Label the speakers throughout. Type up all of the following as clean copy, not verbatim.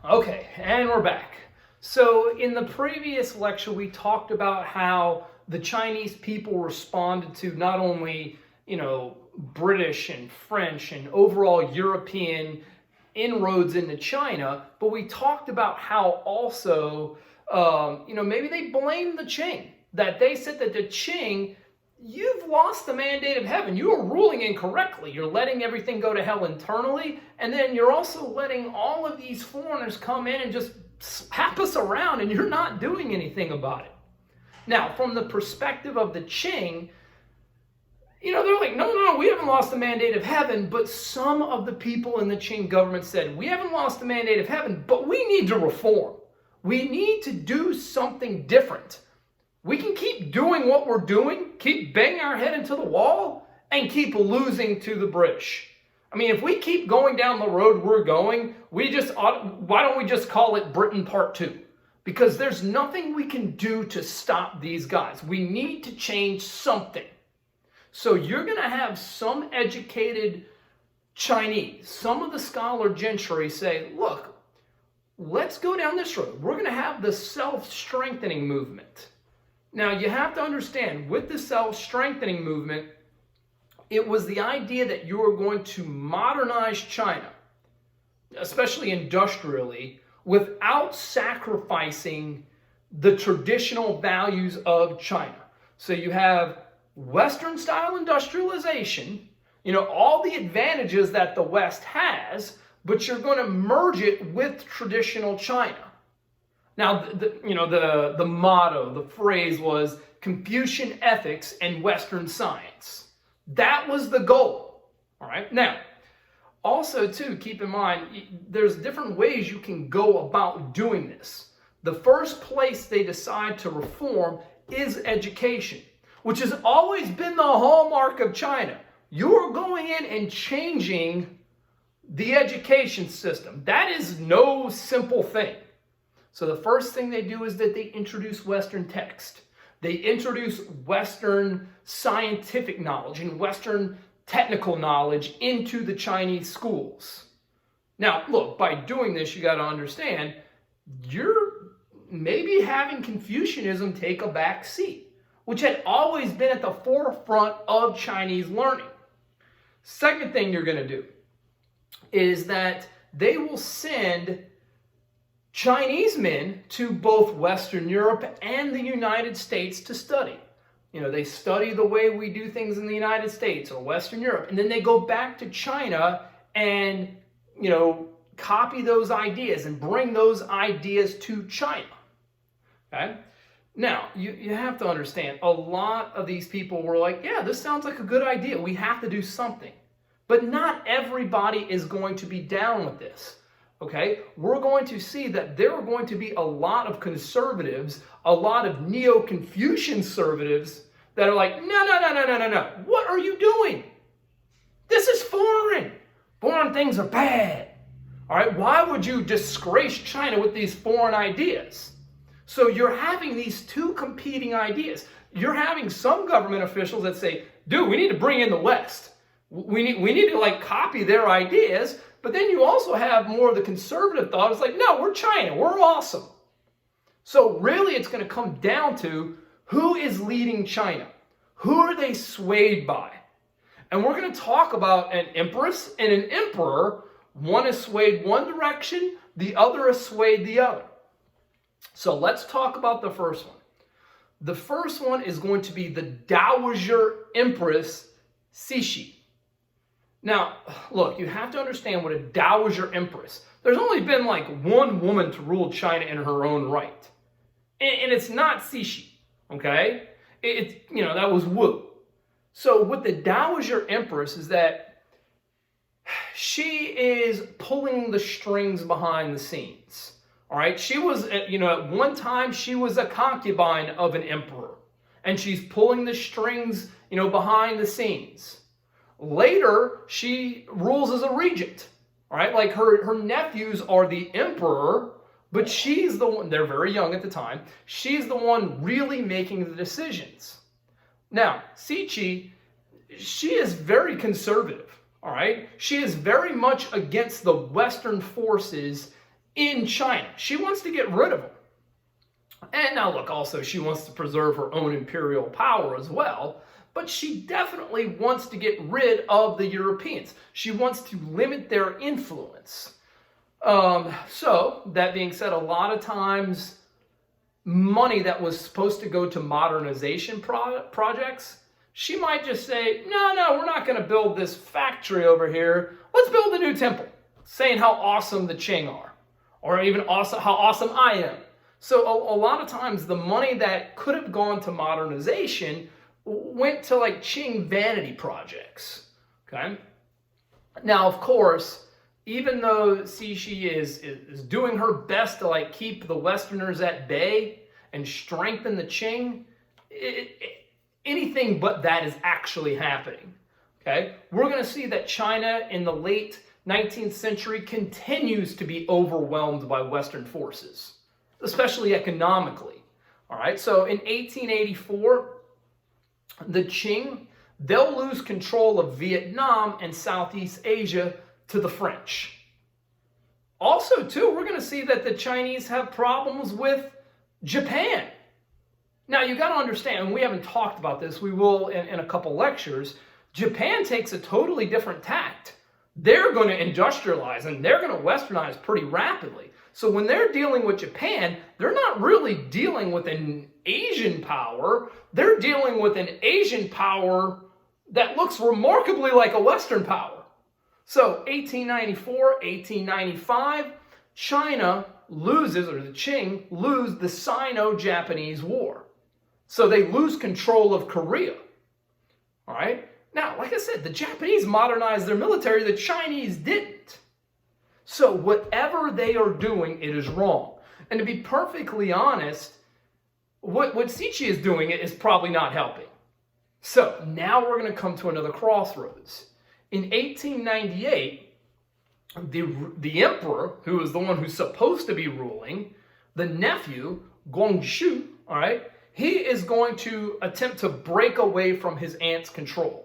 Speaker 1: Okay, and we're back. So in the previous lecture, we talked about how the Chinese people responded to not only, British and French and overall European inroads into China, but we talked about how also, maybe they blamed the Qing, that they said that the Qing, you've lost the mandate of heaven. You are ruling incorrectly. You're letting everything go to hell internally, and then you're also letting all of these foreigners come in and just slap us around, and you're not doing anything about it. Now, from the perspective of the Qing, they're like, no, we haven't lost the mandate of heaven, but some of the people in the Qing government said, we haven't lost the mandate of heaven, but we need to reform. We need to do something different. We can keep doing what we're doing, keep banging our head into the wall, and keep losing to the British. I mean, if we keep going down the road we're going, why don't we just call it Britain Part 2? Because there's nothing we can do to stop these guys. We need to change something. So you're going to have some educated Chinese, some of the scholar gentry say, look, let's go down this road. We're going to have the self-strengthening movement. Now, you have to understand, with the self-strengthening movement, it was the idea that you were going to modernize China, especially industrially, without sacrificing the traditional values of China. So you have Western-style industrialization, all the advantages that the West has, but you're going to merge it with traditional China. Now, the motto, the phrase was Confucian ethics and Western science. That was the goal. All right. Now, also, too, keep in mind, there's different ways you can go about doing this. The first place they decide to reform is education, which has always been the hallmark of China. You're going in and changing the education system. That is no simple thing. So the first thing they do is that they introduce Western text. They introduce Western scientific knowledge and Western technical knowledge into the Chinese schools. Now, look, by doing this, you got to understand, you're maybe having Confucianism take a back seat, which had always been at the forefront of Chinese learning. Second thing you're going to do is that they will send Chinese men to both Western Europe and the United States to study. They study the way we do things in the United States or Western Europe, and then they go back to China and, copy those ideas and bring those ideas to China. Okay? Now, you have to understand, a lot of these people were like, yeah, this sounds like a good idea. We have to do something. But not everybody is going to be down with this. Okay, we're going to see that there are going to be a lot of conservatives, a lot of neo-Confucian conservatives that are like, no. What are you doing? This is foreign. Foreign things are bad. All right, why would you disgrace China with these foreign ideas? So you're having these two competing ideas. You're having some government officials that say, dude, we need to bring in the West. We need to copy their ideas. But then you also have more of the conservative thought. It's like, no, we're China. We're awesome. So really it's going to come down to who is leading China. Who are they swayed by? And we're going to talk about an empress and an emperor. One is swayed one direction. The other is swayed the other. So let's talk about the first one. The first one is going to be the Dowager Empress Cixi. Now, look, you have to understand what a Dowager Empress. There's only been one woman to rule China in her own right. And it's not Cixi, okay? That was Wu. So what the Dowager Empress is that she is pulling the strings behind the scenes, all right? She was, at one time, she was a concubine of an emperor. And she's pulling the strings, behind the scenes. Later, she rules as a regent, all right? Her nephews are the emperor, but she's the one, they're very young at the time, she's the one really making the decisions. Now, Cixi, she is very conservative, all right? She is very much against the Western forces in China. She wants to get rid of them. And now look, also she wants to preserve her own imperial power as well, but she definitely wants to get rid of the Europeans. She wants to limit their influence. So that being said, a lot of times money that was supposed to go to modernization projects, she might just say, no, we're not going to build this factory over here. Let's build a new temple, saying how awesome the Qing are, or even awesome, how awesome I am. So a lot of times the money that could have gone to modernization went to like Qing vanity projects, okay? Now, of course, even though Cixi is doing her best to like keep the Westerners at bay and strengthen the Qing, anything but that is actually happening, okay? We're going to see that China in the late 19th century continues to be overwhelmed by Western forces, especially economically. All right, so in 1884, the Qing, they'll lose control of Vietnam and Southeast Asia to the French. Also, too, we're going to see that the Chinese have problems with Japan. Now, you got to understand, and we haven't talked about this, we will in a couple lectures, Japan takes a totally different tact. They're going to industrialize and they're going to westernize pretty rapidly. So when they're dealing with Japan, they're not really dealing with an Asian power. They're dealing with an Asian power that looks remarkably like a Western power. So 1894, 1895, China loses, or the Qing lose the Sino-Japanese War. So they lose control of Korea. All right? Now, like I said, the Japanese modernized their military, the Chinese didn't. So whatever they are doing, it is wrong. And to be perfectly honest, what Cixi is doing is probably not helping. So now we're going to come to another crossroads. In 1898, the emperor, who is the one who's supposed to be ruling, the nephew, Guangxu, all right, he is going to attempt to break away from his aunt's control.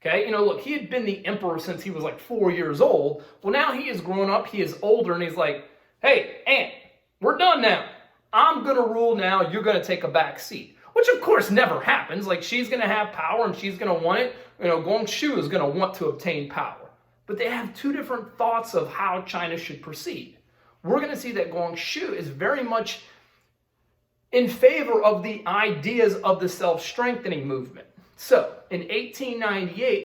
Speaker 1: Okay, look, he had been the emperor since he was like 4 years old. Well, now he is grown up, he is older, and he's like, hey, aunt, we're done now. I'm going to rule now, you're going to take a back seat. Which, of course, never happens. Like, she's going to have power and she's going to want it. Guangxu is going to want to obtain power. But they have two different thoughts of how China should proceed. We're going to see that Guangxu is very much in favor of the ideas of the self-strengthening movement. So, in 1898,